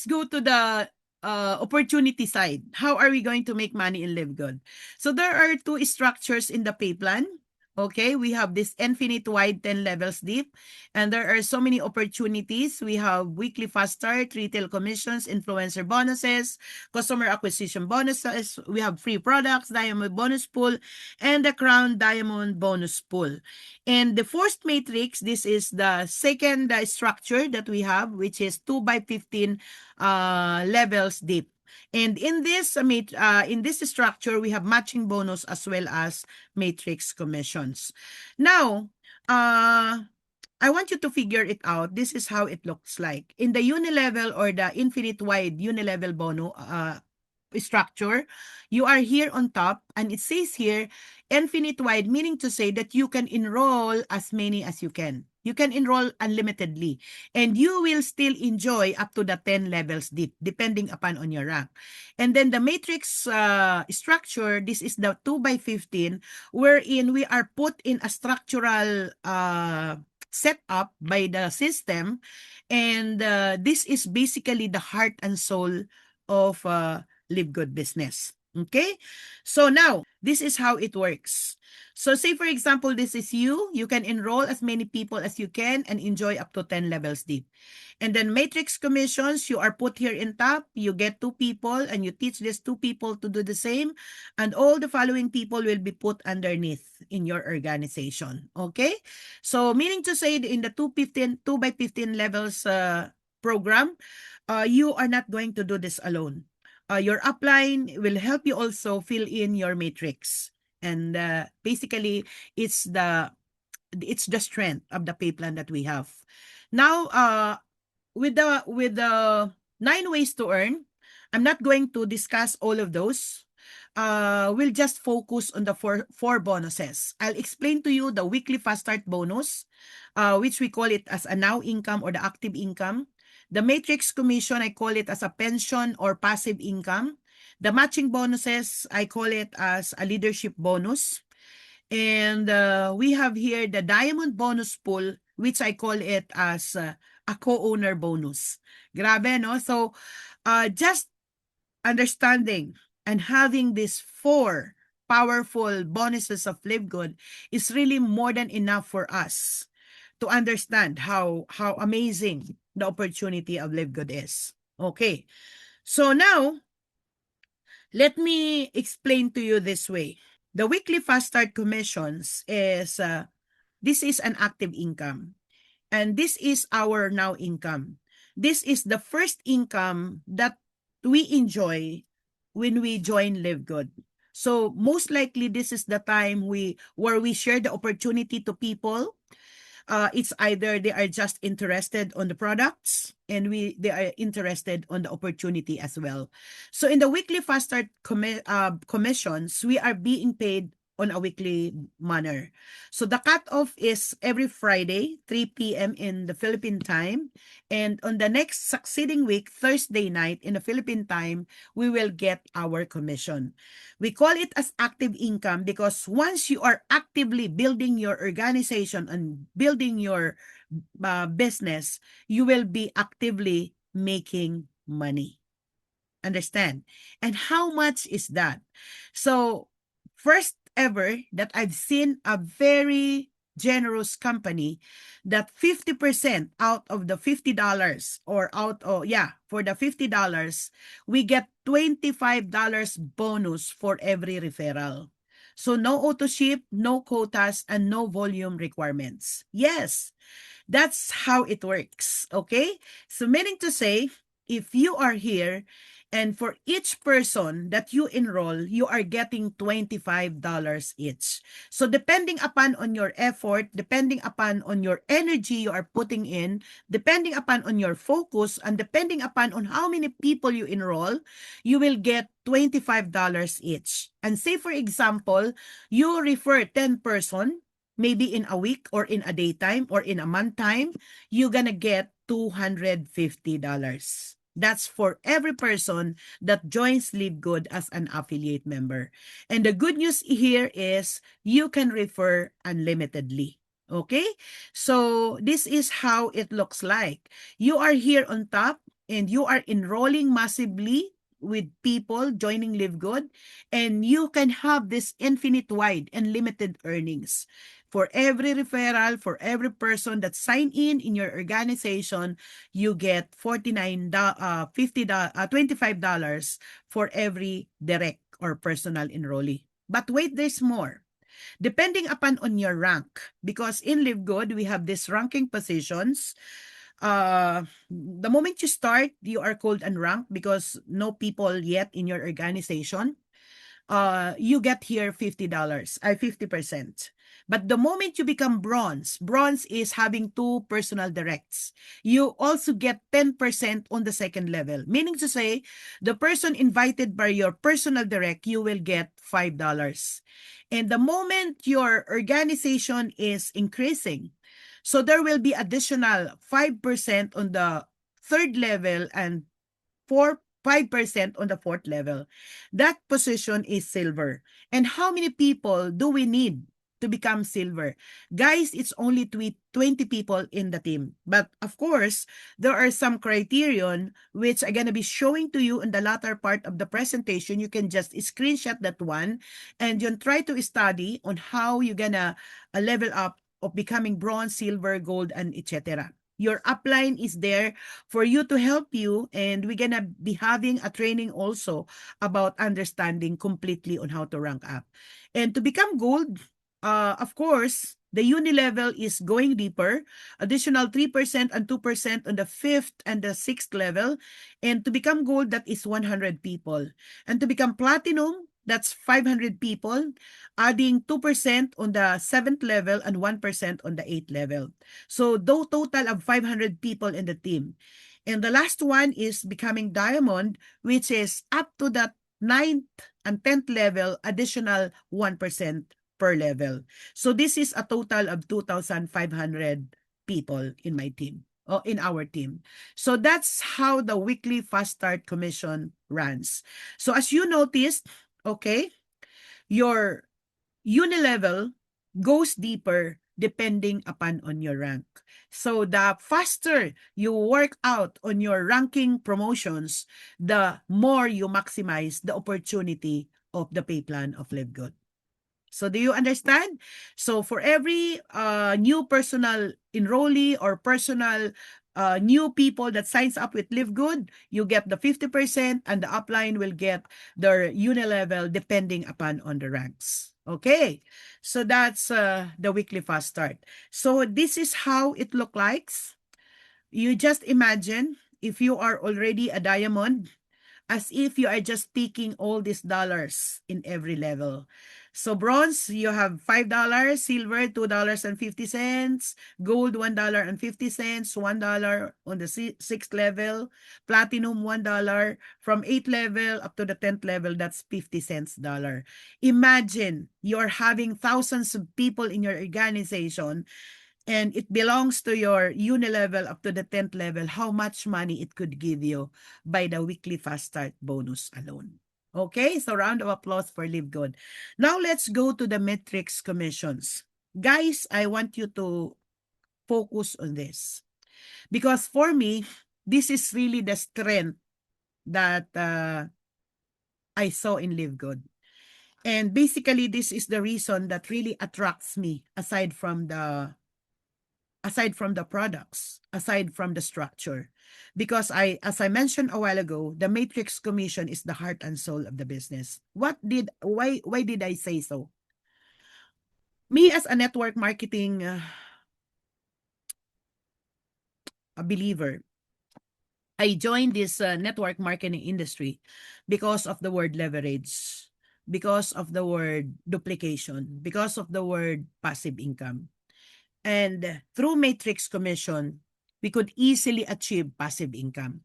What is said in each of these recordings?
let's go to the opportunity side. How are we going to make money in Live Good? So there are two structures in the pay plan. Okay, we have this infinite wide 10 levels deep, and there are so many opportunities. We have weekly fast start, retail commissions, influencer bonuses, customer acquisition bonuses. We have free products, diamond bonus pool, and the crown diamond bonus pool. And the fourth matrix, this is the second structure that we have, which is 2 by 15 levels deep. And in this structure, we have matching bonus as well as matrix commissions. Now, I want you to figure it out. This is how it looks like. In the unilevel or the infinite wide unilevel bonus structure, you are here on top, and it says here infinite wide, meaning to say that you can enroll as many as you can. You can enroll unlimitedly, and you will still enjoy up to the 10 levels deep, depending upon on your rank. And then the matrix structure, this is the 2 by 15, wherein we are put in a structural setup by the system, and this is basically the heart and soul of Live Good business. Okay, so now this is how it works. So say for example, this is you can enroll as many people as you can and enjoy up to 10 levels deep. And then matrix commissions, you are put here in top, you get 2 people and you teach these 2 people to do the same, and all the following people will be put underneath in your organization. Okay, so meaning to say in the 2 by 15 levels program, you are not going to do this alone. Your upline will help you also fill in your matrix. And basically, it's the strength of the pay plan that we have. Now, with the 9 ways to earn, I'm not going to discuss all of those. We'll just focus on the four bonuses. I'll explain to you the weekly fast start bonus, which we call it as a now income or the active income. The matrix commission, I call it as a pension or passive income. The matching bonuses, I call it as a leadership bonus. And we have here the diamond bonus pool, which I call it as a co-owner bonus. Grabe, no? So just understanding and having these 4 powerful bonuses of Live Good is really more than enough for us to understand how amazing the opportunity of Live Good is. Okay, so now let me explain to you this way. The weekly fast start commissions is this is an active income, and this is our now income. This is the first income that we enjoy when we join Live Good. So most likely this is the time where we share the opportunity to people. It's either they are just interested on the products and they are interested on the opportunity as well. So in the weekly fast start commissions, we are being paid on a weekly manner. So the cutoff is every Friday, 3 p.m. in the Philippine time. And on the next succeeding week, Thursday night in the Philippine time, we will get our commission. We call it as active income because once you are actively building your organization and building your business, you will be actively making money. Understand? And how much is that? So first ever that I've seen a very generous company that 50% out of the $50 or for the $50, we get $25 bonus for every referral. So no auto ship, no quotas, and no volume requirements. Yes, that's how it works. Okay? So meaning to say, if you are here and for each person that you enroll, you are getting $25 each. So depending upon on your effort, depending upon on your energy you are putting in, depending upon on your focus, and depending upon on how many people you enroll, you will get $25 each. And say for example, you refer 10 person, maybe in a week or in a daytime or in a month time, you're gonna get $250. That's for every person that joins Live Good as an affiliate member. And the good news here is you can refer unlimitedly. Okay? So this is how it looks like. You are here on top and you are enrolling massively with people joining Live Good, and you can have this infinite wide and limited earnings. For every referral, for every person that sign in your organization, you get $25 for every direct or personal enrollee. But wait, there's more. Depending upon on your rank, because in Live Good, we have these ranking positions. The moment you start, you are called unranked because no people yet in your organization. You get here $50, 50%. But the moment you become bronze is having 2 personal directs. You also get 10% on the second level. Meaning to say, the person invited by your personal direct, you will get $5. And the moment your organization is increasing, so there will be additional 5% on the third level and 5% on the fourth level. That position is silver. And how many people do we need to become silver? Guys, it's only 20 people in the team. But of course, there are some criterion which I'm going to be showing to you in the latter part of the presentation. You can just screenshot that one and you try to study on how you're going to level up of becoming bronze, silver, gold, and etc. Your upline is there for you to help you, and we're gonna be having a training also about understanding completely on how to rank up. And to become gold, of course, the uni level is going deeper, additional 3% and 2% on the 5th and the 6th level. And to become gold, that is 100 people. And to become platinum, that's 500 people, adding 2% on the 7th level and 1% on the 8th level. So, though total of 500 people in the team. And the last one is becoming diamond, which is up to the 9th and 10th level, additional 1% per level. So, this is a total of 2,500 people in my team. In our team. So that's how the weekly Fast Start Commission runs. So as you noticed, okay, your uni level goes deeper depending upon on your rank. So the faster you work out on your ranking promotions, the more you maximize the opportunity of the pay plan of Live Good. So do you understand? So for every new personal enrollee or personal new people that signs up with Live Good, you get the 50% and the upline will get their uni level depending upon on the ranks. Okay, so that's the weekly fast start. So this is how it look like. You just imagine if you are already a diamond, as if you are just picking all these dollars in every level. So bronze, you have $5, silver, $2.50, gold, $1.50, $1 on the 6th level, platinum, $1, from 8th level up to the 10th level, that's 50 cents dollar. Imagine you're having thousands of people in your organization and it belongs to your uni level up to the 10th level, how much money it could give you by the weekly fast start bonus alone. Okay, so round of applause for Live Good. Now let's go to the metrics commissions. Guys, I want you to focus on this because for me, this is really the strength that I saw in Live Good. And basically, this is the reason that really attracts me aside from the products, aside from the structure. Because as I mentioned a while ago, the matrix commission is the heart and soul of the business. Why did I say so? Me as a network marketing a believer, I joined this network marketing industry because of the word leverage, because of the word duplication, because of the word passive income. And through matrix commission, we could easily achieve passive income.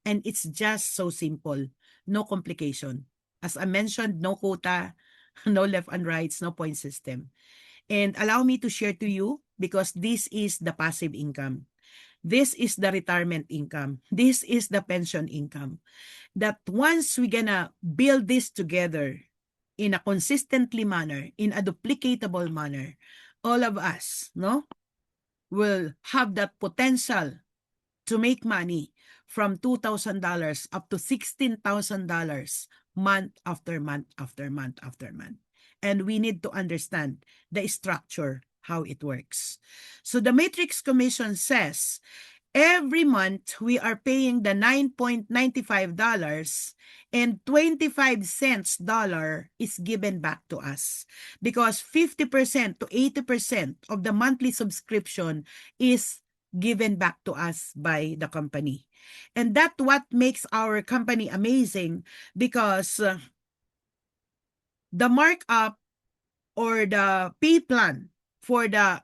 And it's just so simple. No complication. As I mentioned, no quota, no left and rights, no point system. And allow me to share to you because this is the passive income. This is the retirement income. This is the pension income. That once we're gonna build this together in a consistently manner, in a duplicatable manner, all of us, no, will have that potential to make money from $2,000 up to $16,000 month after month after month after month. And we need to understand the structure, how it works. So the Matrix Commission says every month we are paying the $9.95 and 25 cents dollar is given back to us because 50% to 80% of the monthly subscription is given back to us by the company. And that's what makes our company amazing because the markup or the pay plan for the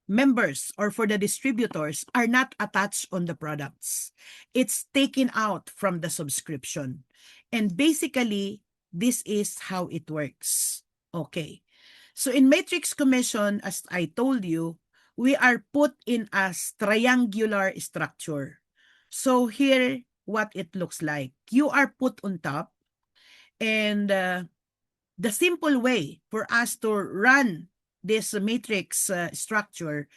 members or for the distributors are not attached on the products. It's taken out from the subscription. And basically, this is how it works. Okay. So in Matrix Commission, as I told you, we are put in a triangular structure. So here, what it looks like. You are put on top, and the simple way for us to run this matrix structure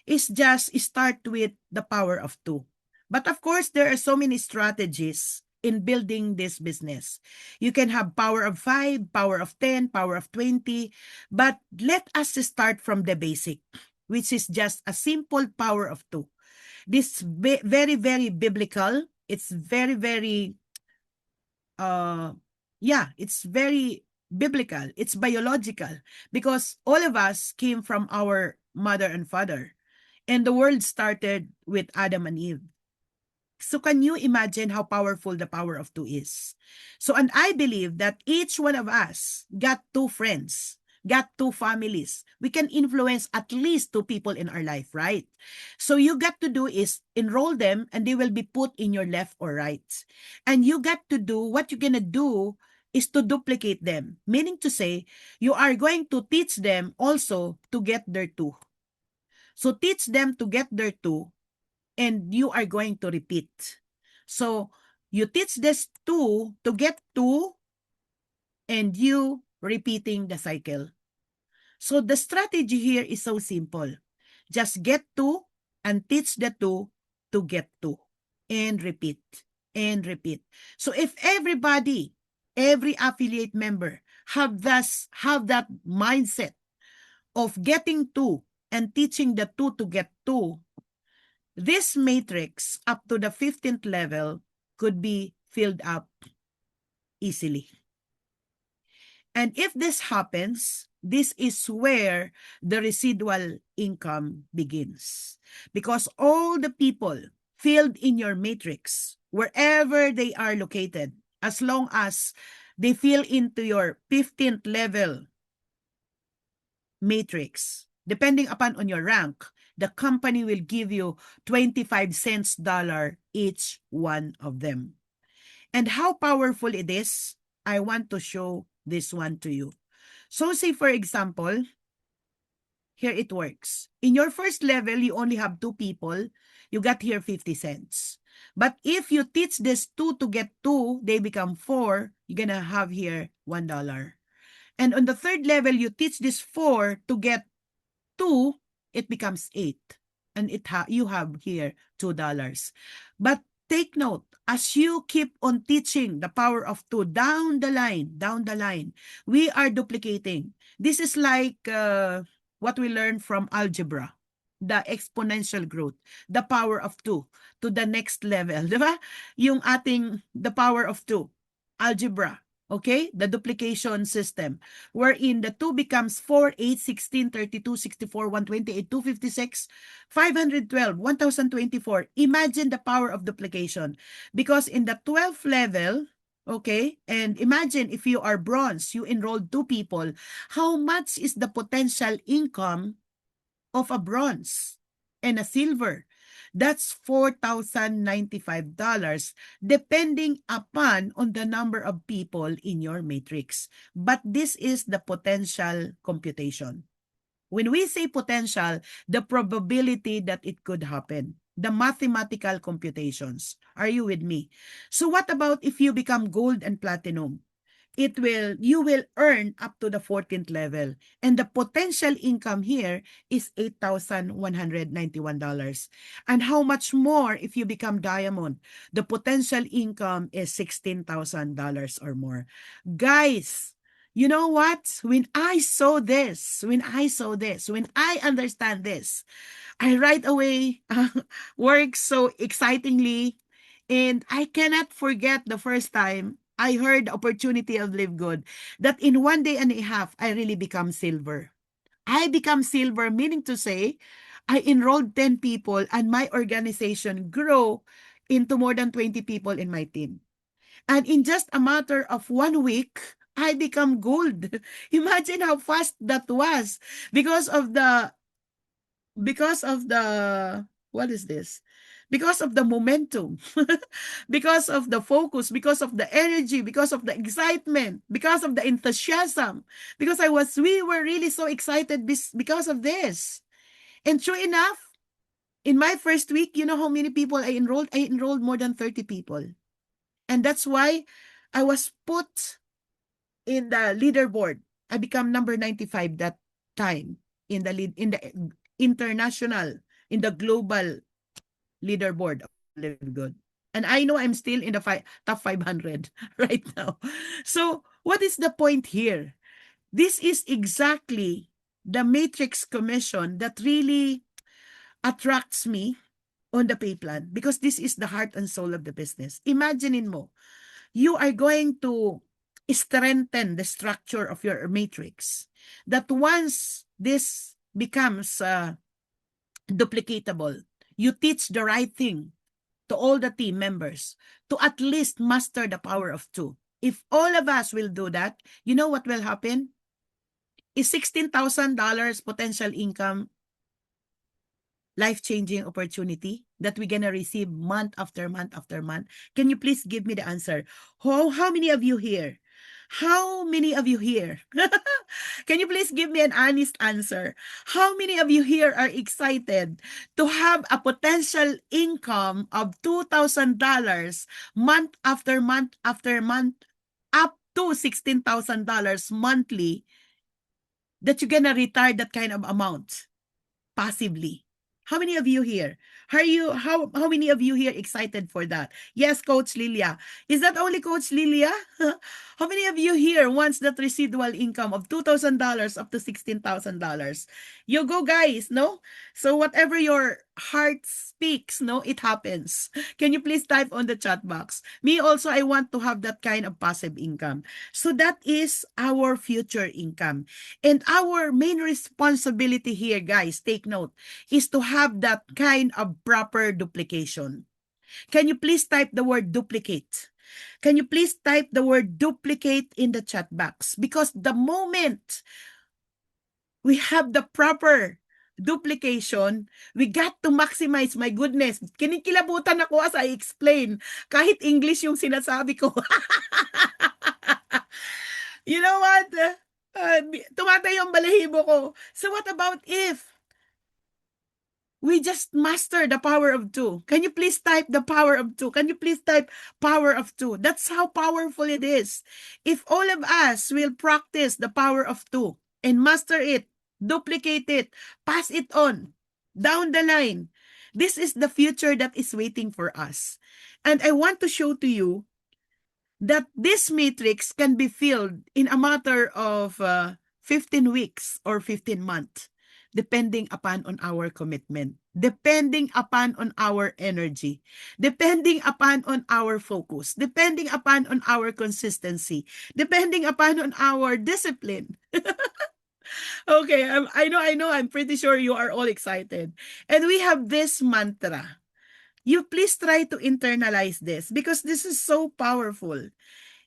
is just start with the power of 2. But of course, there are so many strategies in building this business. You can have power of 5, power of 10, power of 20, but let us start from the basic, which is just a simple power of 2. This very, very biblical. It's very, very, it's very biblical. It's biological because all of us came from our mother and father. And the world started with Adam and Eve. So can you imagine how powerful the power of 2 is? So, and I believe that each one of us got 2 friends, got 2 families. We can influence at least 2 people in our life, right? So you got to do is enroll them and they will be put in your left or right. And you got to do, what you're going to do is to duplicate them. Meaning to say, you are going to teach them also to get their 2. So teach them to get their 2 and you are going to repeat. So you teach this 2 to get 2 and you repeating the cycle. So the strategy here is so simple. Just get 2 and teach the 2 to get 2 and repeat and repeat. So if everybody, every affiliate member have that mindset of getting 2 and teaching the 2 to get 2, this matrix up to the 15th level could be filled up easily. And if this happens, this is where the residual income begins. Because all the people filled in your matrix, wherever they are located, as long as they fill into your 15th level matrix, depending upon on your rank, the company will give you 25 cents dollar each one of them. And how powerful it is, I want to show this one to you. So say for example, here it works. In your first level, you only have 2 people. You got here 50 cents. But if you teach this 2 to get 2, they become 4. You're going to have here $1. And on the third level, you teach this 4 to get 2, it becomes 8. And you have here $2. But take note, as you keep on teaching the power of 2 down the line, we are duplicating. This is like what we learned from algebra, the exponential growth, the power of 2 to the next level, di ba? Yung ating the power of 2, algebra. Okay, the duplication system, wherein the 2 becomes 4, 8, 16, 32, 64, 128, 256, 512, 1024. Imagine the power of duplication. Because in the 12th level, okay, and imagine if you are bronze, you enrolled 2 people, how much is the potential income of a bronze and a silver? That's $4,095 depending upon on the number of people in your matrix. But this is the potential computation. When we say potential, the probability that it could happen, the mathematical computations. Are you with me? So what about if you become gold and platinum? you will earn up to the 14th level. And the potential income here is $8,191. And how much more if you become diamond? The potential income is $16,000 or more. Guys, you know what? When I understand this, I right away work so excitingly. And I cannot forget the first time I heard the opportunity of Live Good, that in 1 day and a half, I really become silver. I become silver, meaning to say, I enrolled 10 people and my organization grew into more than 20 people in my team. And in just a matter of 1 week, I become gold. Imagine how fast that was because of the what is this? Because of the momentum, because of the focus, because of the energy, because of the excitement, because of the enthusiasm, because we were really so excited because of this. And sure enough, in my first week, you know how many people I enrolled? I enrolled more than 30 people. And that's why I was put in the leaderboard. I become number 95 that time in the international, in the global leaderboard of Live Good. And I know I'm still in the top 500 right now. So what is the point here? This is exactly the matrix commission that really attracts me on the pay plan, because this is the heart and soul of the business. Imagine mo, you are going to strengthen the structure of your matrix, that once this becomes duplicatable, you teach the right thing to all the team members to at least master the power of two. If all of us will do that, you know what will happen? Is $16,000 potential income life-changing opportunity that we're gonna receive month after month after month? Can you please give me the answer? How many of you here? How many of you here? Can you please give me an honest answer? How many of you here are excited to have a potential income of $2,000 month after month after month, up to $16,000 monthly, that you're gonna retire that kind of amount passively? How many of you here? How many of you here excited for that? Yes, Coach Lilia. Is that only Coach Lilia? How many of you here wants that residual income of $2,000 up to $16,000? You go, guys, no? So whatever your heart speaks, no, it happens. Can you please type on the chat box? Me also, I want to have that kind of passive income. So that is our future income. And our main responsibility here, guys, take note, is to have that kind of proper duplication. Can you please type the word duplicate? Can you please type the word duplicate in the chat box? Because the moment we have the proper duplication, we got to maximize. My goodness, kinikilabutan ako as I explain. Kahit English yung sinasabi ko. You know what? Tumatay yung balahibo ko. So what about if we just master the power of two? Can you please type the power of two? Can you please type power of two? That's how powerful it is. If all of us will practice the power of two and master it, duplicate it, pass it on down the line, this is the future that is waiting for us. And I want to show to you that this matrix can be filled in a matter of 15 weeks or 15 months, depending upon on our commitment, depending upon on our energy, depending upon on our focus, depending upon on our consistency, depending upon on our discipline. Okay, I know, I'm pretty sure you are all excited. And we have this mantra. You please try to internalize this, because this is so powerful.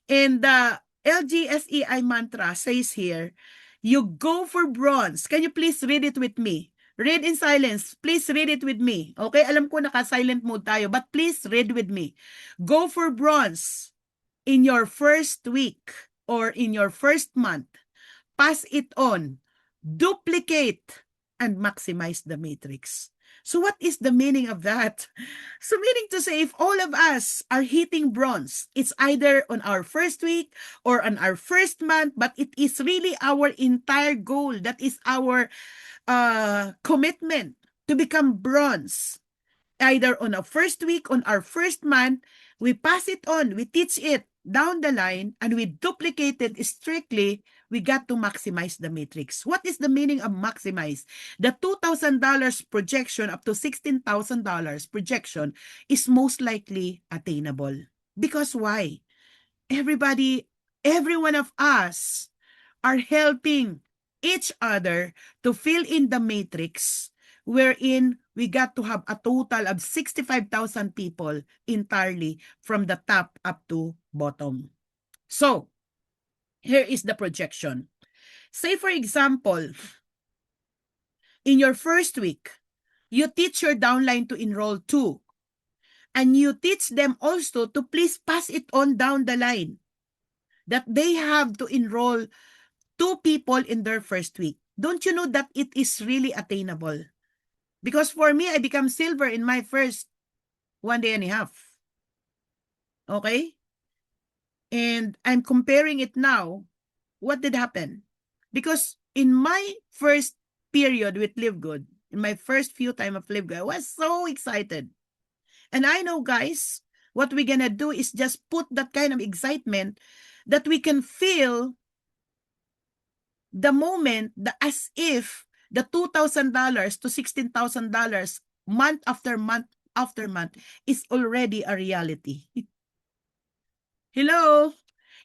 And the LGSEI mantra says here, you go for bronze. Can you please read it with me? Read in silence. Please read it with me. Okay, alam ko naka-silent mode tayo, but please read with me. Go for bronze in your first week or in your first month. Pass it on. Duplicate and maximize the matrix. So what is the meaning of that? So meaning to say, if all of us are hitting bronze, it's either on our first week or on our first month, but it is really our entire goal. That is our commitment to become bronze. Either on our first week, on our first month, we pass it on, we teach it down the line, and we duplicate it strictly. We got to maximize the matrix. What is the meaning of maximize? The $2,000 projection up to $16,000 projection is most likely attainable. Because why? Every one of us are helping each other to fill in the matrix, wherein we got to have a total of 65,000 people entirely from the top up to bottom. So, here is the projection. Say, for example, in your first week, you teach your downline to enroll 2. And you teach them also to please pass it on down the line. That they have to enroll 2 people in their first week. Don't you know that it is really attainable? Because for me, I become silver in my first 1 day and a half. Okay? And I'm comparing it now. What did happen? Because in my first period with Live Good, in my first few time of Live Good, I was so excited. And I know, guys, what we're gonna do is just put that kind of excitement that we can feel the moment, as if the $2,000 to $16,000 month after month after month is already a reality. Hello?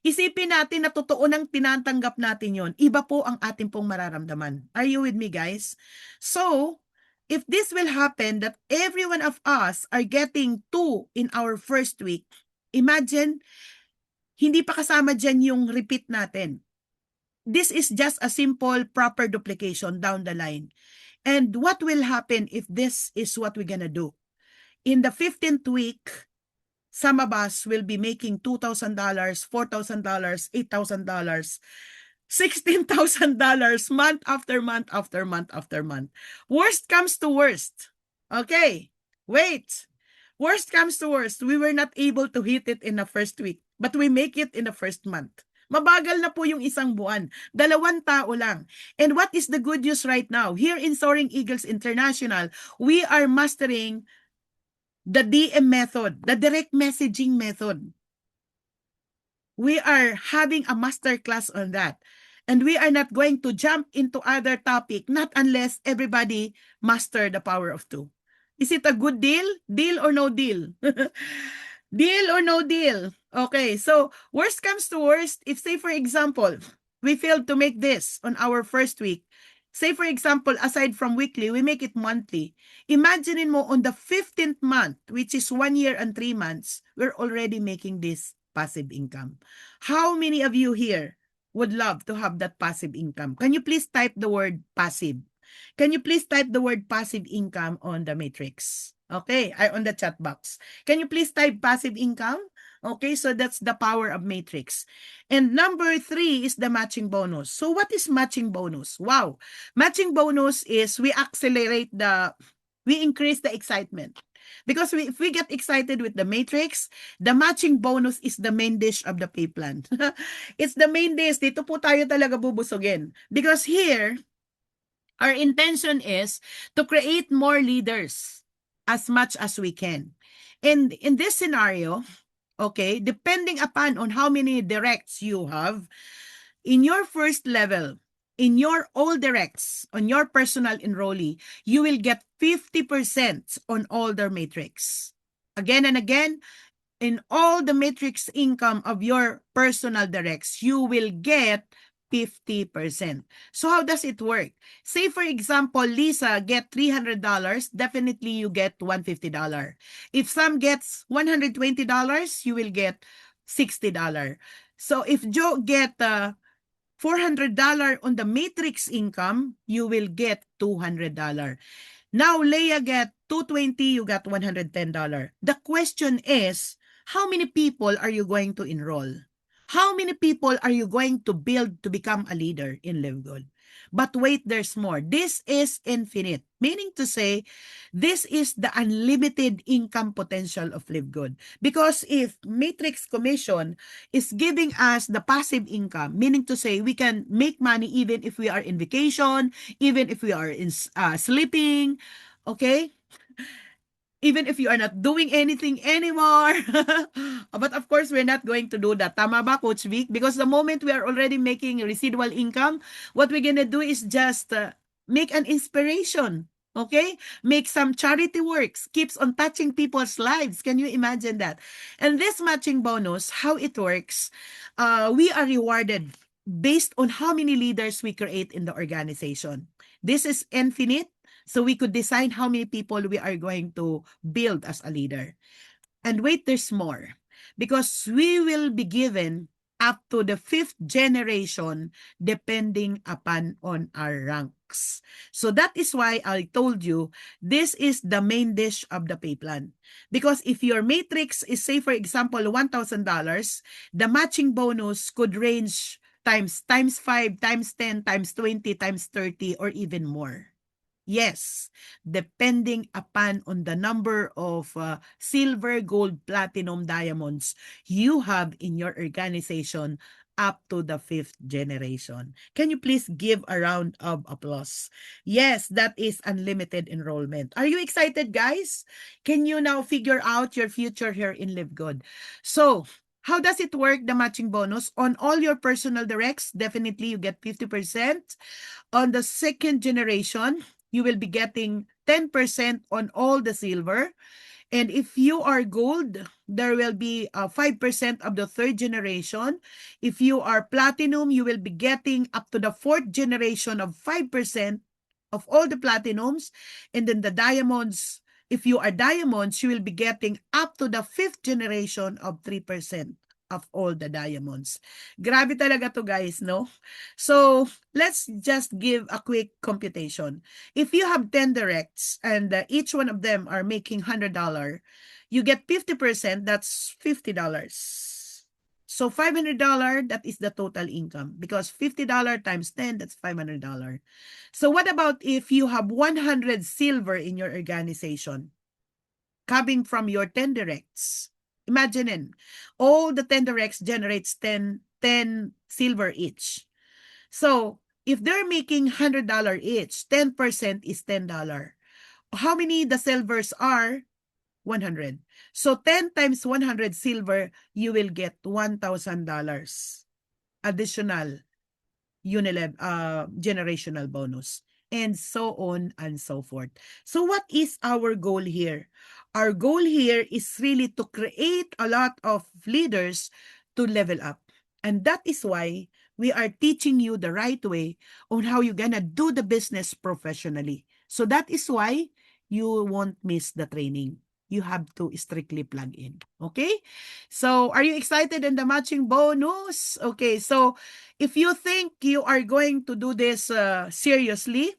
Isipin natin na totoo nang tinatanggap natin yon. Iba po ang ating pong mararamdaman. Are you with me, guys? So, if this will happen, that every one of us are getting 2 in our first week, imagine, hindi pa kasama dyan yung repeat natin. This is just a simple proper duplication down the line. And what will happen if this is what we're gonna do? In the 15th week, some of us will be making $2,000, $4,000, $8,000, $16,000 month after month after month after month. Worst comes to worst. Okay, wait. Worst comes to worst, we were not able to hit it in the first week, but we make it in the first month. Mabagal na po yung isang buwan. 2 tao lang. And what is the good news right now? Here in Soaring Eagles International, we are mastering the DM method, the direct messaging method. We are having a master class on that. And we are not going to jump into other topic, not unless everybody master the power of 2. Is it a good deal? Deal or no deal? Deal or no deal? Okay, so worst comes to worst, if say for example, we failed to make this on our first week, say for example, aside from weekly, we make it monthly. Imagine mo on the 15th month, which is 1 year and 3 months, we're already making this passive income. How many of you here would love to have that passive income? Can you please type the word passive? Can you please type the word passive income on the matrix? Okay, on the chat box. Can you please type passive income? Okay, so that's the power of matrix. And number 3 is the matching bonus. So what is matching bonus? Wow. Matching bonus is we increase the excitement. Because if we get excited with the matrix, the matching bonus is the main dish of the pay plan. It's the main dish. Dito po tayo talaga bubusugin. Because here, our intention is to create more leaders as much as we can. And in this scenario, okay, depending upon on how many directs you have, in your first level, in your all directs, on your personal enrollee, you will get 50% on all their matrix. Again and again, in all the matrix income of your personal directs, you will get 50%. So how does it work? Say for example, Lisa get $300, definitely you get $150. If Sam gets $120, you will get $60. So if Joe get $400 on the matrix income, you will get $200. Now Leah get $220, you got $110. The question is, how many people are you going to enroll? How many people are you going to build to become a leader in Live Good? But wait, there's more. This is infinite, meaning to say, this is the unlimited income potential of Live Good. Because if Matrix Commission is giving us the passive income, meaning to say we can make money even if we are in vacation, even if we are in sleeping, okay? Even if you are not doing anything anymore. But of course, we're not going to do that. Tama ba, Coach Vic? Because the moment we are already making residual income, what we're gonna do is just make an inspiration. Okay? Make some charity works. Keeps on touching people's lives. Can you imagine that? And this matching bonus, how it works, we are rewarded based on how many leaders we create in the organization. This is infinite. So we could decide how many people we are going to build as a leader. And wait, there's more. Because we will be given up to the 5th generation depending upon on our ranks. So that is why I told you this is the main dish of the pay plan. Because if your matrix is, say for example, $1,000, the matching bonus could range times 5, times 10, times 20, times 30, or even more. Yes, depending upon on the number of silver, gold, platinum, diamonds you have in your organization up to the 5th generation. Can you please give a round of applause? Yes, that is unlimited enrollment. Are you excited, guys? Can you now figure out your future here in Live Good? So, how does it work, the matching bonus? On all your personal directs, definitely you get 50%. On the 2nd generation, you will be getting 10% on all the silver. And if you are gold, there will be 5% of the 3rd generation. If you are platinum, you will be getting up to the 4th generation of 5% of all the platinums. And then the diamonds, if you are diamonds, you will be getting up to the 5th generation of 3% of all the diamonds. Grabe talaga to, guys, no? So, let's just give a quick computation. If you have 10 directs and each one of them are making $100, you get 50%, that's $50. So $500, that is the total income because $50 times 10, that's $500. So what about if you have 100 silver in your organization coming from your 10 directs? Imagine all the 10 directs generates 10 silver each. So if they're making $100 each, 10% is $10. How many the silvers are? 100. So 10 times 100 silver, you will get $1,000 additional generational bonus, and so on and so forth. So what is our goal here? Our goal here is really to create a lot of leaders to level up. And that is why we are teaching you the right way on how you're gonna do the business professionally. So that is why you won't miss the training. You have to strictly plug in. Okay? So, are you excited in the matching bonus? Okay, so if you think you are going to do this seriously,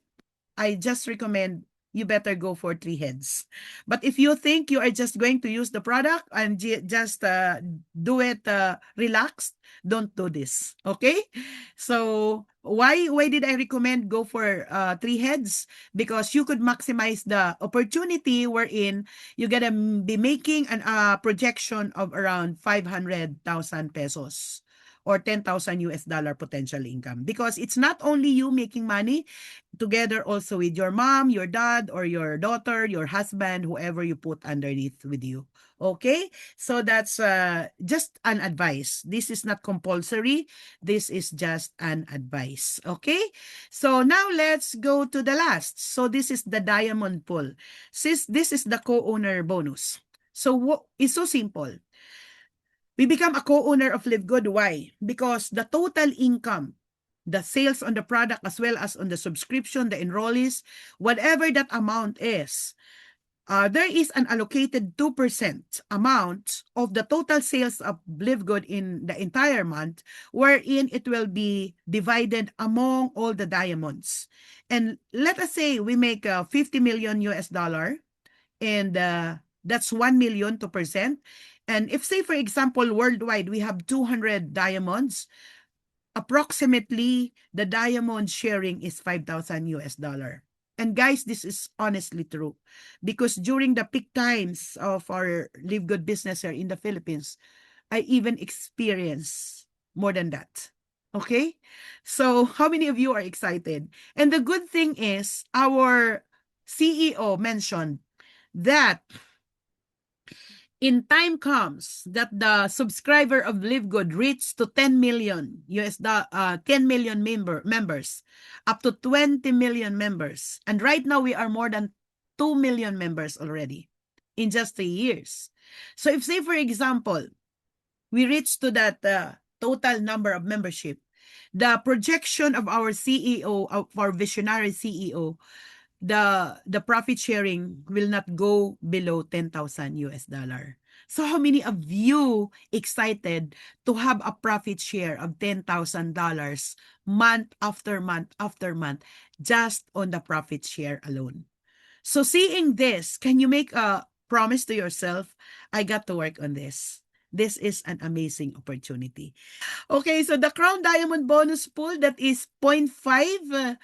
I just recommend you better go for 3 heads. But if you think you are just going to use the product and just do it relaxed, don't do this. Okay? So why did I recommend go for 3 heads? Because you could maximize the opportunity wherein you're gonna be making a projection of around 500,000 pesos or 10,000 US dollar potential income, because it's not only you making money, together also with your mom, your dad, or your daughter, your husband, whoever you put underneath with you. Okay? So that's just an advice. This is not compulsory. This is just an advice. Okay? So now let's go to the last. So this is the diamond pool. Since this is the co-owner bonus. So it's so simple. We become a co-owner of Live Good. Why? Because the total income, the sales on the product as well as on the subscription, the enrollees, whatever that amount is, there is an allocated 2% amount of the total sales of Live Good in the entire month, wherein it will be divided among all the diamonds. And let us say we make 50 million US dollar, and that's 1 million 2%. And if, say, for example, worldwide, we have 200 diamonds, approximately the diamond sharing is 5,000 US dollar. And guys, this is honestly true because during the peak times of our Live Good business here in the Philippines, I even experienced more than that. Okay? So, how many of you are excited? And the good thing is, our CEO mentioned that in time comes that the subscriber of Live Good reach to 10 million 10 million members, up to 20 million members. And right now we are more than 2 million members already in just 3 years. So if say for example, we reach to that total number of membership, the projection of our CEO, of our visionary CEO, the profit sharing will not go below 10,000 US dollar. So how many of you excited to have a profit share of $10,000 month after month after month just on the profit share alone? So seeing this, can you make a promise to yourself? I got to work on this. This is an amazing opportunity. Okay, so the Crown Diamond bonus pool, that is 0.5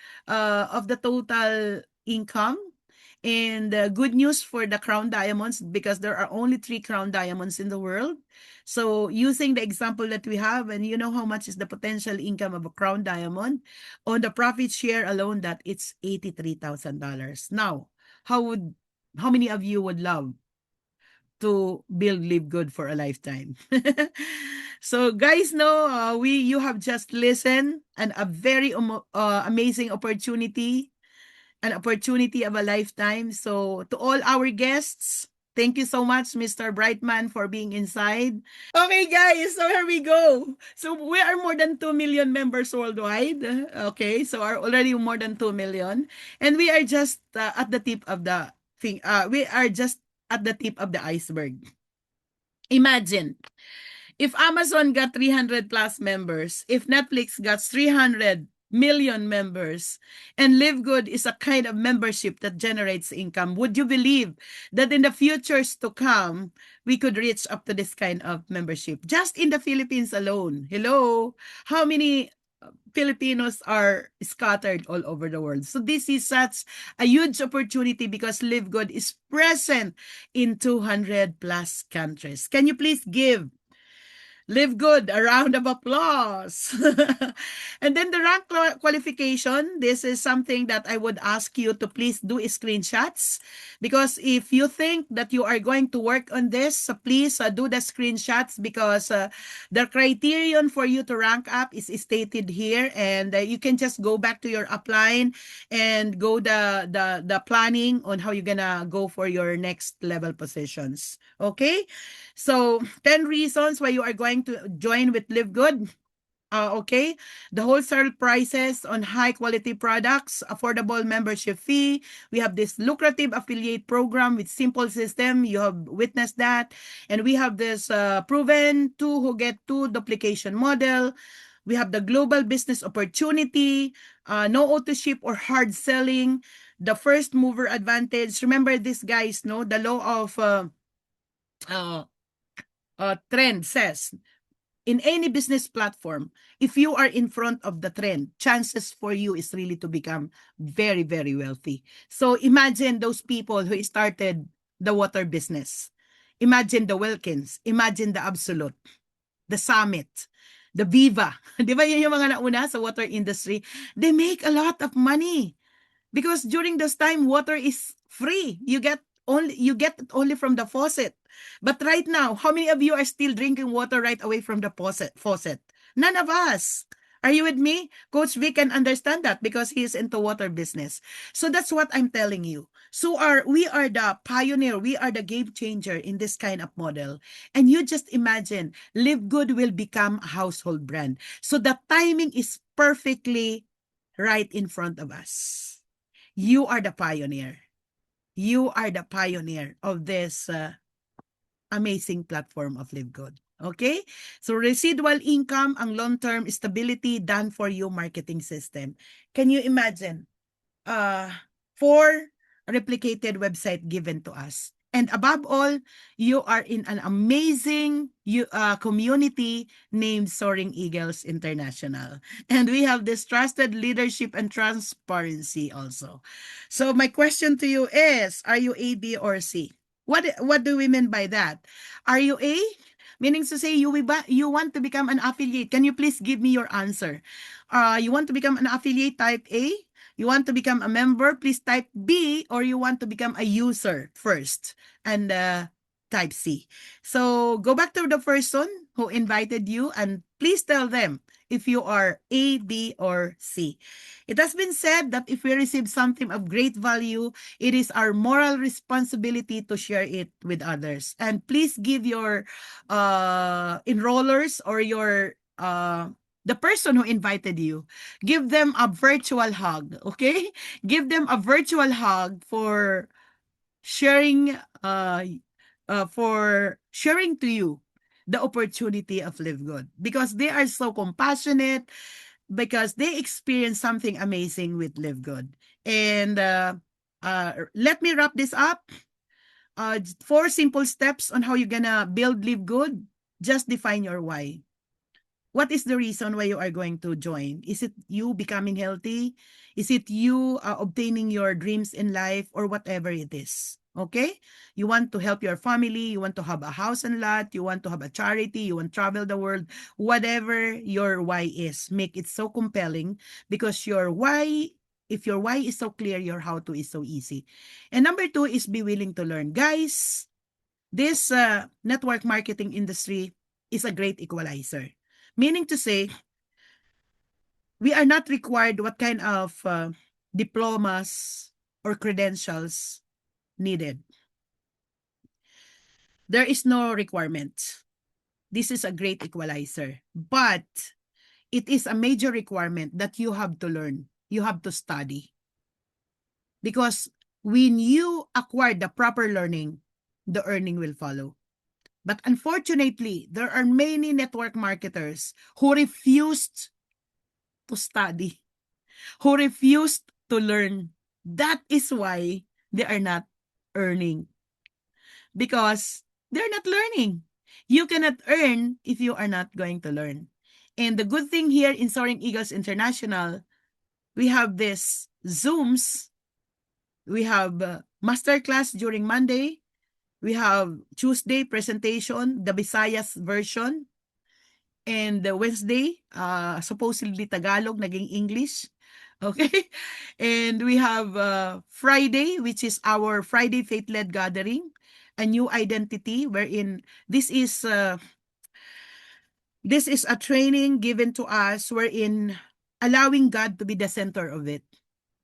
of the total income. And good news for the Crown Diamonds because there are only 3 Crown Diamonds in the world. So using the example that we have, and you know how much is the potential income of a Crown Diamond, on the profit share alone, that it's $83,000. Now, how many of you would love to build Live Good for a lifetime? So guys, no, you have just listened and a very amazing opportunity, an opportunity of a lifetime. So to all our guests, thank you so much, Mr. Brightman, for being inside. Okay, guys, so here we go. So we are more than 2 million members worldwide. Okay, so are already more than 2 million. And we are just at the tip of the thing. We are just at the tip of the iceberg. Imagine, if Amazon got 300 plus members, if Netflix got 300 million members, and Live Good is a kind of membership that generates income, would you believe that in the futures to come, we could reach up to this kind of membership? Just in the Philippines alone. Hello? How many Filipinos are scattered all over the world? So this is such a huge opportunity because Live Good is present in 200 plus countries. Can you please give Live Good, a round of applause. And then the rank qualification, this is something that I would ask you to please do screenshots, because if you think that you are going to work on this, please do the screenshots, because the criterion for you to rank up is stated here, and you can just go back to your upline and go the planning on how you're gonna go for your next level positions. Okay? So 10 reasons why you are going to join with Live Good. Okay, the wholesale prices on high quality products, affordable membership fee. We have this lucrative affiliate program with simple system. You have witnessed that. And we have this proven 2 who get 2 duplication model. We have the global business opportunity, no auto ship or hard selling, the first mover advantage. Remember this, guys, no? The law of trend says, in any business platform, if you are in front of the trend, chances for you is really to become very, very wealthy. So imagine those people who started the water business. Imagine the Wilkins. Imagine the Absolute, the Summit, the Viva. Di ba yun yung mga nauna sa water industry? They make a lot of money because during this time, water is free. You get it only from the faucet. But right now, how many of you are still drinking water right away from the faucet? None of us. Are you with me? Coach Vic can understand that because he is into water business. So that's what I'm telling you. So we are the pioneer. We are the game changer in this kind of model. And you just imagine, Live Good will become a household brand. So the timing is perfectly right in front of us. You are the pioneer. You are the pioneer of this amazing platform of Live Good. Okay? So residual income, ang long-term stability, done for you marketing system. Can you imagine? 4 replicated website given to us. And above all, you are in an amazing community named Soaring Eagles International. And we have this trusted leadership and transparency also. So my question to you is, are you A, B, or C? What do we mean by that? Are you A? Meaning to say you want to become an affiliate. Can you please give me your answer? You want to become an affiliate, type A? You want to become a member, please type B, or you want to become a user first and type C. So go back to the person who invited you and please tell them if you are A, B, or C. It has been said that if we receive something of great value, it is our moral responsibility to share it with others. And please give your enrollers or your the person who invited you, give them a virtual hug, okay? Give them a virtual hug sharing uh for sharing to you the opportunity of Live Good, because they are so compassionate, because they experience something amazing with Live Good. And let me wrap this up. 4 simple steps on how you're gonna build Live Good. Just define your why. What is the reason why you are going to join? Is it you becoming healthy? Is it you obtaining your dreams in life, or whatever it is? Okay? You want to help your family, you want to have a house and lot, you want to have a charity, you want to travel the world, whatever your why is, make it so compelling, because your why, if your why is so clear, your how to is so easy. And number 2 is be willing to learn. Guys, this network marketing industry is a great equalizer. Meaning to say, we are not required what kind of diplomas or credentials needed. There is no requirement. This is a great equalizer. But it is a major requirement that you have to learn. You have to study. Because when you acquire the proper learning, the earning will follow. But unfortunately, there are many network marketers who refused to study, who refused to learn. That is why they are not earning, because they're not learning. You cannot earn if you are not going to learn. And the good thing here in Soaring Eagles International, we have this Zooms, we have masterclass during Monday, we have Tuesday presentation, the Visayas version, and Wednesday, supposedly Tagalog, naging English. Okay? And we have Friday, which is our Friday Faith-Led Gathering, a new identity, wherein this is a training given to us wherein allowing God to be the center of it.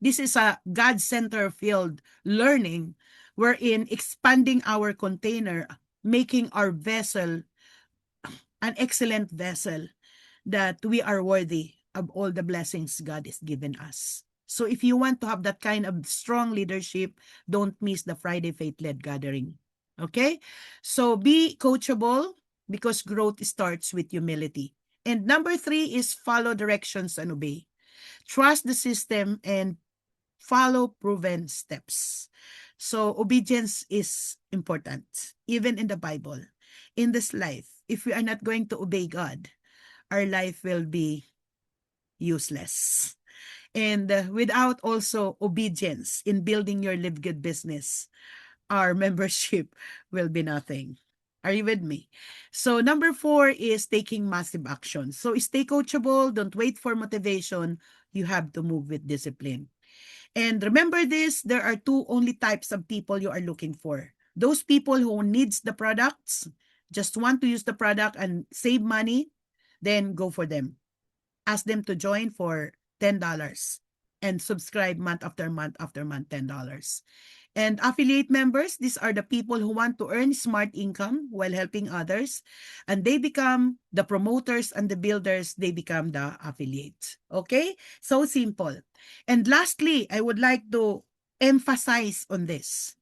This is a God-center field learning wherein expanding our container, making our vessel an excellent vessel, that we are worthy of all the blessings God has given us. So if you want to have that kind of strong leadership, don't miss the Friday Faith-Led Gathering. Okay? So be coachable, because growth starts with humility. And number 3 is follow directions and obey. Trust the system and follow proven steps. So obedience is important, even in the Bible. In this life, if we are not going to obey God, our life will be useless. And without also obedience in building your Live Good business, our membership will be nothing. Are you with me? So number 4 is taking massive action. So stay coachable. Don't wait for motivation. You have to move with discipline. And remember this, there are 2 only types of people you are looking for. Those people who needs the products, just want to use the product and save money, then go for them. Ask them to join for $10 and subscribe month after month after month, $10. And affiliate members, these are the people who want to earn smart income while helping others. And they become the promoters, and the builders, they become the affiliates. Okay? So simple. And lastly, I would like to emphasize on this.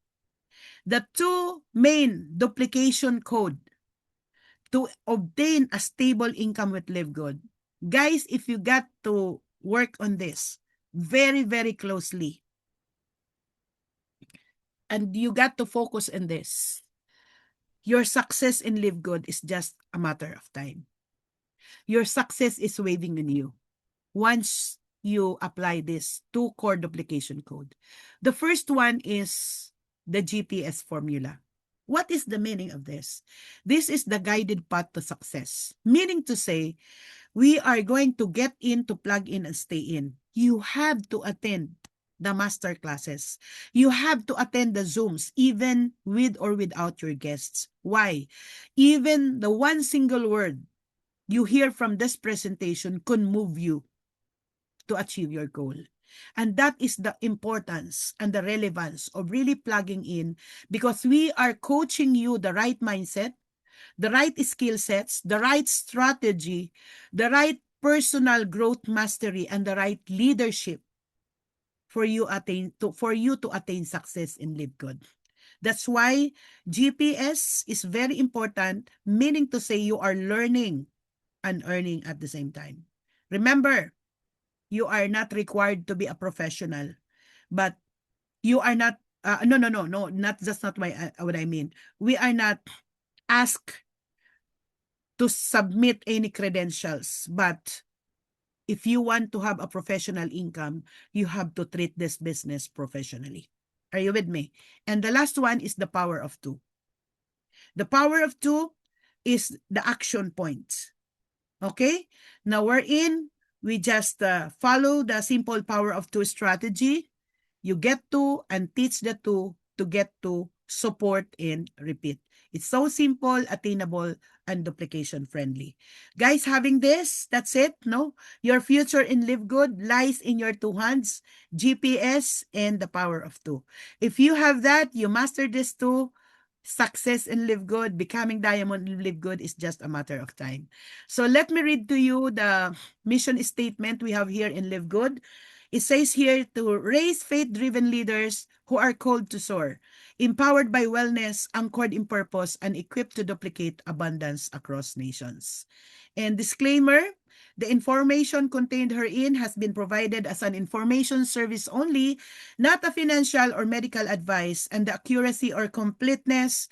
The 2 main duplication code to obtain a stable income with Live Good. Guys, if you got to work on this very, very closely, and you got to focus on this. Your success in Live Good is just a matter of time. Your success is waiting on you once you apply this two core duplication code. The first one is the GPS formula. What is the meaning of this? This is the guided path to success. Meaning to say, we are going to get in to plug in and stay in. You have to attend the master classes. You have to attend the Zooms, even with or without your guests. Why? Even the one single word you hear from this presentation can move you to achieve your goal. And that is the importance and the relevance of really plugging in, because we are coaching you the right mindset, the right skill sets, the right strategy, the right personal growth mastery, and the right leadership for you to attain success in Live Good. That's why GPS is very important, meaning to say you are learning and earning at the same time. Remember, you are not required to be a professional, but you are not no, not that's not what I mean. We are not asked to submit any credentials, but if you want to have a professional income, you have to treat this business professionally. Are you with me? And the last one is the power of two. The power of two is the action points. Okay? Now we're in. We just follow the simple power of two strategy. You get to and teach the two to get to, support, and repeat. It's so simple, attainable, and duplication friendly. Guys, having this, that's it, no? Your future in Live Good lies in your two hands, GPS and the power of two. If you have that, you master this two, success in Live Good, becoming diamond in Live Good is just a matter of time. So let me read to you the mission statement we have here in Live Good. It says here to raise faith-driven leaders who are called to soar, empowered by wellness, anchored in purpose, and equipped to duplicate abundance across nations. And disclaimer, the information contained herein has been provided as an information service only, not a financial or medical advice, and the accuracy or completeness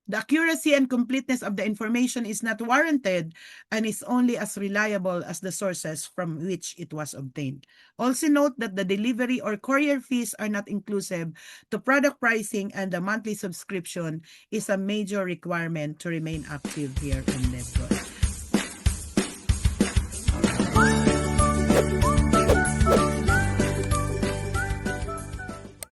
the accuracy and completeness of the information is not warranted and is only as reliable as the sources from which it was obtained. Also note that the delivery or courier fees are not inclusive to product pricing, and the monthly subscription is a major requirement to remain active here in Network.